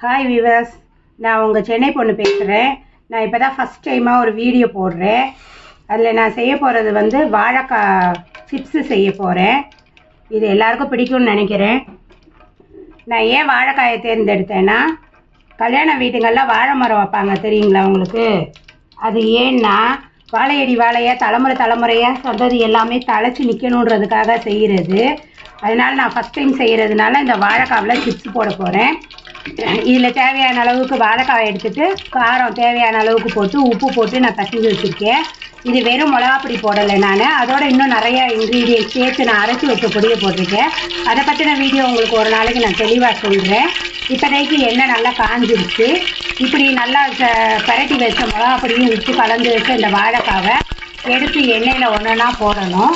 Hi viewers, நான் உங்கள் சென்னை பொண்ணு பேசுகிறேன். நான் இப்போ தான் ஃபஸ்ட் டைமாக ஒரு வீடியோ போடுறேன். அதில் நான் செய்ய போகிறது வந்து வாழைக்காய் சிப்ஸு செய்ய போகிறேன். இது எல்லாருக்கும் பிடிக்கும்னு நினைக்கிறேன். நான் ஏன் வாழைக்காயை தேர்ந்தெடுத்தேன்னா, கல்யாண வீட்டுங்களில் வாழை மரம் வைப்பாங்க தெரியுங்களா உங்களுக்கு? அது ஏன்னா வாழையடி வாழையாக தலைமுறையாக சந்ததி எல்லாமே தழைச்சி நிற்கணுன்றதுக்காக செய்கிறது. அதனால் நான் ஃபஸ்ட் டைம் செய்கிறதுனால இந்த வாழைக்காவில் சிப்ஸ் போட போகிறேன். இதில் தேவையான அளவுக்கு வாழைக்காய் எடுத்துகிட்டு காரம் தேவையான அளவுக்கு போட்டு உப்பு போட்டு நான் தட்டி வச்சுருக்கேன். இது வெறும் மிளகாப்பொடி போடலை நான், அதோட இன்னும் நிறையா இன்க்ரீடியன்ட் சேர்த்து நான் அரைச்சி வச்ச பொடியை போட்டிருக்கேன். அதை பற்றின வீடியோ உங்களுக்கு ஒரு நாளைக்கு நான் தெளிவாக சொல்கிறேன். இப்போதைக்கு எண்ணெய் நல்லா காஞ்சிருச்சு. இப்படி நல்லா பரட்டி வச்ச மிளகாப்பொடியும் வச்சு கலந்து வச்ச இந்த வாழைக்காவை எடுத்து எண்ணெயில் ஒன்றா போடணும்.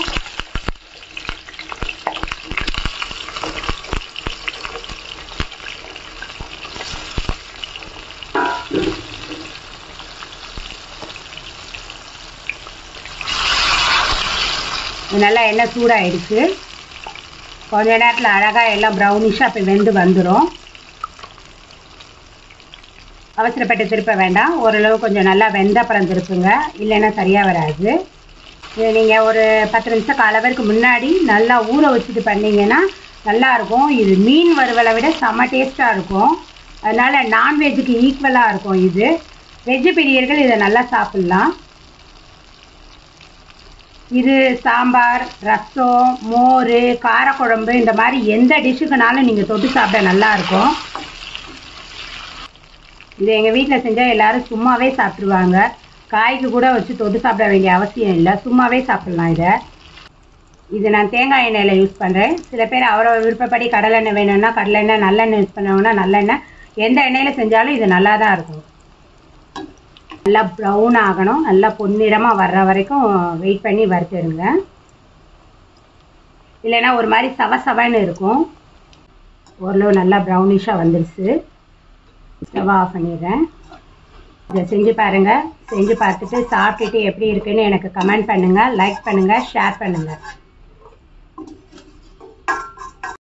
நல்லா எண்ணெய் சூடாகிடுச்சு. கொஞ்ச நேரத்தில் அழகாக எல்லாம் ப்ரௌனிஷாக இப்போ வெந்து வந்துடும். அவசரப்பட்டு திருப்ப வேண்டாம், ஓரளவு கொஞ்சம் நல்லா வெந்த அப்புறம் திருப்புங்க, இல்லைன்னா சரியாக வராது. இது நீங்கள் ஒரு 10 நிமிஷம் அளவிற்கு முன்னாடி நல்லா ஊற வச்சுட்டு பண்ணிங்கன்னா நல்லாயிருக்கும். இது மீன் வறுவலை விட செம்ம டேஸ்ட்டாக இருக்கும். அதனால் நான்வெஜ்ஜுக்கு ஈக்குவலாக இருக்கும். இது வெஜ்ஜு பிரியர்கள் இதை நல்லா சாப்பிட்லாம். இது சாம்பார், ரசம், மோர், காரக்குழம்பு இந்த மாதிரி எந்த டிஷ்ஷுக்குனாலும் நீங்கள் தொட்டு சாப்பிட நல்லாயிருக்கும். இது எங்கள் வீட்டில் செஞ்சால் எல்லோரும் சும்மாவே சாப்பிட்ருவாங்க. காய்க்கு கூட வச்சு தொட்டு சாப்பிட வேண்டிய அவசியம் இல்லை, சும்மாவே சாப்பிட்லாம். இது நான் தேங்காய் எண்ணெயில் யூஸ் பண்ணுறேன். சில பேர் அவரோட விருப்பப்படி கடலெண்ணெய் வேணும்னா கடலெண்ணெய், நல்லெண்ணெய் யூஸ் பண்ணணும்னா நல்லெண்ணெய். எந்த எண்ணெயில் செஞ்சாலும் இது நல்லா தான் இருக்கும். நல்லா ப்ரௌன் ஆகணும், நல்லா பொன்னிறமாக வர்ற வரைக்கும் வெயிட் பண்ணி வறுத்துடுங்க. இல்லைன்னா ஒரு மாதிரி சவன்னு இருக்கும். ஓரளவு நல்லா ப்ரௌனிஷாக வந்துடுச்சு. ஸ்டவ் ஆஃப் பண்ணிடுறேன். இதை செஞ்சு பாருங்கள். செஞ்சு பார்த்துட்டு சாப்பிட்டுட்டு எப்படி இருக்குன்னு எனக்கு கமெண்ட் பண்ணுங்கள், லைக் பண்ணுங்கள், ஷேர் பண்ணுங்கள்.